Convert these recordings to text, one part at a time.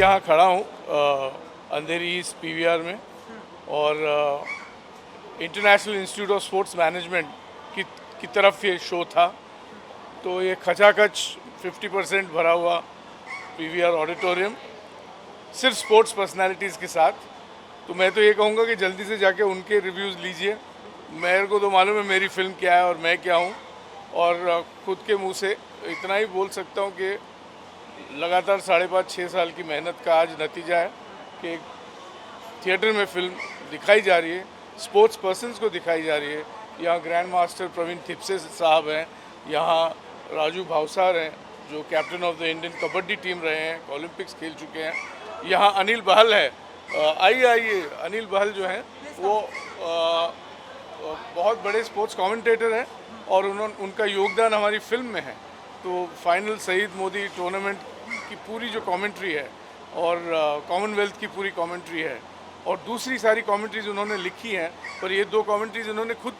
यहाँ खड़ा हूँ अंधेरी ईस्ट पीवीआर में, और international institute of sports management की तरफ ये शो था। तो ये खचाखच 50% भरा हुआ पीवीआर ऑडिटोरियम सिर्फ स्पोर्ट्स पर्सनालिटीज़ के साथ। तो मैं तो ये कहूँगा कि जल्दी से जाके उनके रिव्यूज़ लीजिए। मेरे को तो मालूम है मेरी फिल्म क्या है और मैं क्या हूँ, और खुद के मुंह से इतना ही बोल सकता हूँ कि लगातार 5.5-6 साल की मेहनत का आज नतीजा है कि थिएटर में फिल्म दिखाई जा रही है, स्पोर्ट्स पर्सन्स को दिखाई जा रही है। यहाँ ग्रैंड मास्टर प्रवीण थिप्से साहब हैं, यहाँ राजू भावसार हैं जो captain of the Indian kabaddi team रहे हैं, ओलंपिक्स खेल चुके हैं। यहाँ अनिल बहल है, आइए अनिल बहल जो हैं वो बहुत बड़े स्पोर्ट्स कमेंटेटर हैं और उनका योगदान हमारी फिल्म में है। तो फाइनल शहीद मोदी टूर्नामेंट की पूरी जो कमेंट्री है और कॉमनवेल्थ की पूरी कमेंट्री है और दूसरी सारी कमेंट्रीज उन्होंने लिखी हैं, पर ये 2 कमेंट्रीज उन्होंने खुद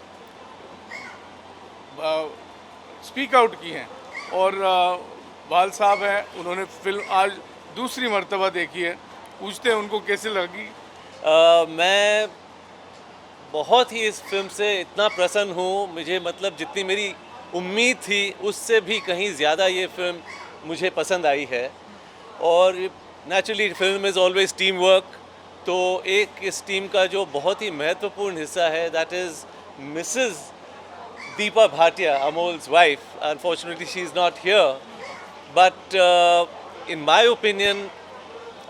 स्पीक आउट की हैं। और बाल साहब हैं, उन्होंने फिल्म आज दूसरी मर्तबा देखी है, पूछते हैं उनको कैसे लगी। मैं बहुत ही इस फिल्म से इतना प्रसन्न हूँ, मुझे मतलब जितनी मेरी उम्मीद थी उससे भी कहीं ज़्यादा ये फिल्म मुझे पसंद आई है। और naturally film is always team work, तो एक इस टीम का जो बहुत ही महत्वपूर्ण हिस्सा है that is Mrs Deepa Bhatia, Amol's wife. Unfortunately she is not here, but in my opinion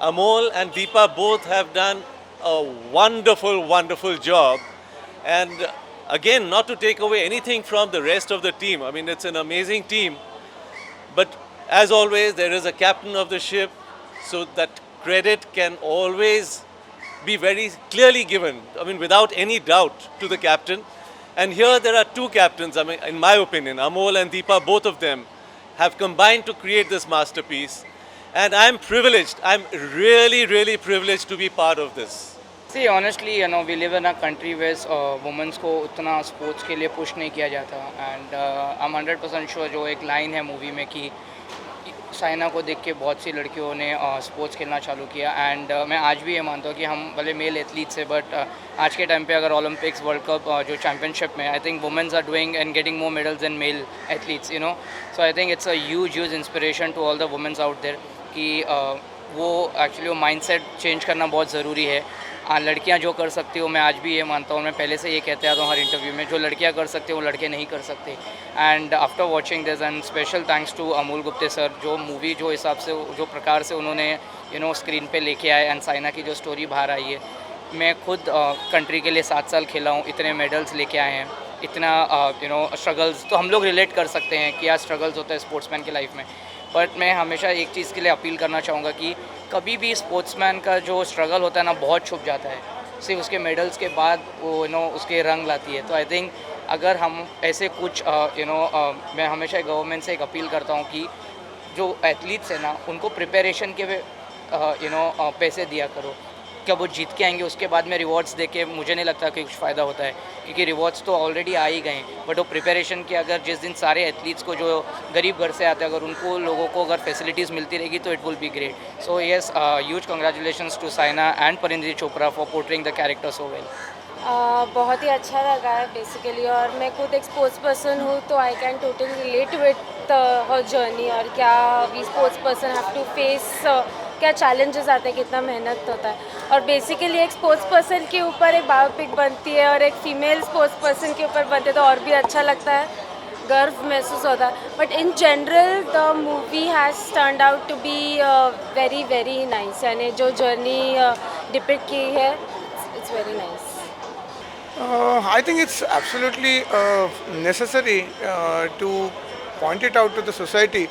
Amol and Deepa both have done a wonderful job. And again, not to take away anything from the rest of the team, I mean it's an amazing team, but as always there is a captain of the ship, so that credit can always be very clearly given, I mean without any doubt, to the captain. And here there are 2 captains, I mean in my opinion Amol and Deepa, both of them have combined to create this masterpiece, and I'm privileged, I'm really privileged to be part of this. See, honestly, you know, we live in a country where women को उतना sports के लिए push नहीं किया जाता, and I'm 100% sure जो एक line है मूवी में कि साइना को देख के बहुत सी लड़कियों ने स्पोर्ट्स खेलना चालू किया। एंड मैं आज भी ये मानता हूँ कि हम भले मेल एथलीट्स है, बट आज के टाइम पे अगर ओलंपिक्स, वर्ल्ड कप, जो चैम्पियनशिप में I think womens are doing and getting more medals than male athletes, you know. So I think it's a huge inspiration to all the womens out there कि वो actually वो mindset change करना बहुत ज़रूरी है। लड़कियां जो कर सकती हो, मैं आज भी ये मानता हूँ, मैं पहले से ये कहते आता हूँ हर इंटरव्यू में, जो लड़कियां कर सकते हो वो लड़के नहीं कर सकते। And after watching this, and special thanks to Amol Gupte sir, जो मूवी जो हिसाब से, जो प्रकार से उन्होंने स्क्रीन पे लेके आए, एंड साइना की जो स्टोरी बाहर आई है। मैं खुद कंट्री के लिए 7 साल खेला हूँ, इतने मेडल्स लेके आए हैं, इतना स्ट्रगल्स तो हम लोग रिलेट कर सकते हैं, क्या स्ट्रगल्स होता है स्पोर्ट्समैन की लाइफ में। बट मैं हमेशा एक चीज़ के लिए अपील करना चाहूँगा कि कभी भी स्पोर्ट्समैन का जो स्ट्रगल होता है ना, बहुत छुप जाता है, सिर्फ उसके मेडल्स के बाद वो उसके रंग लाती है। तो आई थिंक अगर हम ऐसे कुछ मैं हमेशा गवर्नमेंट से एक अपील करता हूँ कि जो एथलीट्स है ना, उनको प्रिपरेशन के पैसे दिया करो। क्या वो जीत के आएंगे उसके बाद में रिवॉर्ड्स देके मुझे नहीं लगता कि कुछ फ़ायदा होता है, क्योंकि रिवॉर्ड्स तो ऑलरेडी आ ही गए। बट वो प्रिपरेशन के अगर जिस दिन सारे एथलीट्स को जो गरीब घर से आते हैं, अगर उनको लोगों को अगर फैसिलिटीज़ मिलती रहेगी तो it will be great. So yes, huge congratulations to Saina and Parineeti Chopra for portraying the character so well. बहुत ही अच्छा लगा है बेसिकली, और मैं खुद एक स्पोर्ट्स पर्सन हूँ, तो I can totally relate with her journey, और क्या we sports person have to face, क्या चैलेंजेस आते हैं, कितना मेहनत होता है। और बेसिकली एक स्पोर्ट्स पर्सन के ऊपर एक बायोपिक बनती है और एक फीमेल स्पोर्ट्स पर्सन के ऊपर बनती है, तो और भी अच्छा लगता है, गर्व महसूस होता है। But in general the movie has turned out to be very nice, यानी जो जर्नी डिपिक्ट की है, it's very nice. I think it's absolutely necessary to point it out to the society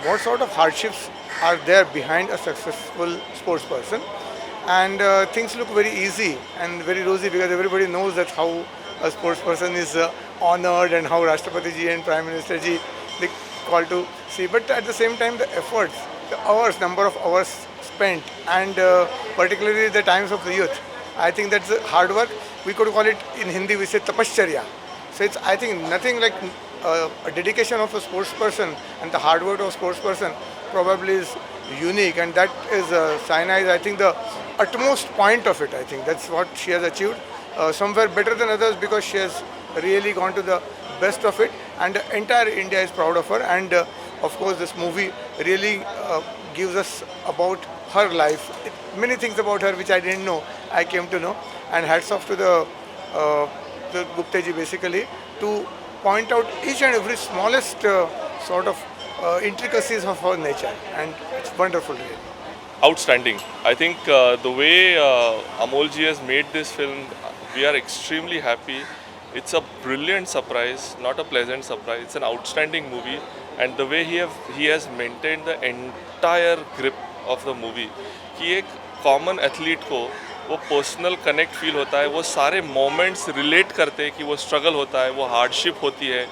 what sort of hardships are there behind a successful sports person, and things look very easy and very rosy because everybody knows that how a sports person is honored and how Rashtrapati ji and Prime Minister ji they call to see, but at the same time the efforts, the hours, number of hours spent, and particularly the times of the youth, I think that's hard work. We could call it in Hindi, we say tapashcharya. So it's, I think, nothing like a dedication of a sports person and the hard work of a sports person probably is unique, and that is Saina is, I think, the utmost point of it. I think that's what she has achieved. Somewhere better than others because she has really gone to the best of it, and the entire India is proud of her. And of course, this movie really gives us about her life. Many things about her which I didn't know, I came to know. And hats off to the Gupta ji basically to point out each and every smallest sort of intricacies of her nature, and it's wonderful really. Outstanding. I think the way Amolji has made this film, we are extremely happy. It's a brilliant surprise, not a pleasant surprise. It's an outstanding movie, and the way he has maintained the entire grip of the movie. कि एक common athlete को वो personal connect feel होता है, वो सारे moments relate करते हैं कि वो स्ट्रगल होता है, वो हार्डशिप होती है,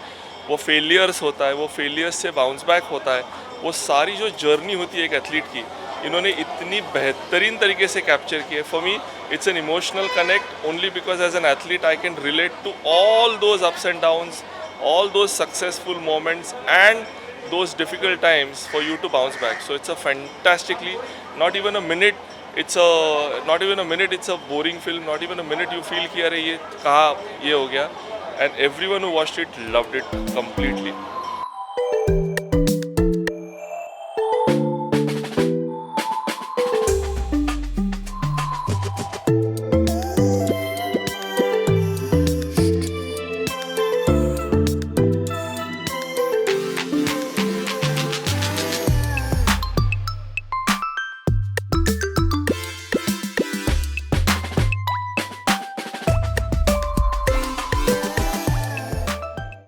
वो फेलियर्स होता है, वो फेलियर्स से बाउंस बैक होता है, वो सारी जो जर्नी होती है एक एथलीट की, इन्होंने इतनी बेहतरीन तरीके से कैप्चर की है. For me it's an emotional connect only because as an athlete I can relate to all those ups and downs, all those successful moments and those difficult times for you to bounce back. So it's a fantastically, not even a minute it's a boring film, not even a minute you feel कि अरे ये कहाँ ये हो गया, and everyone who watched it loved it completely.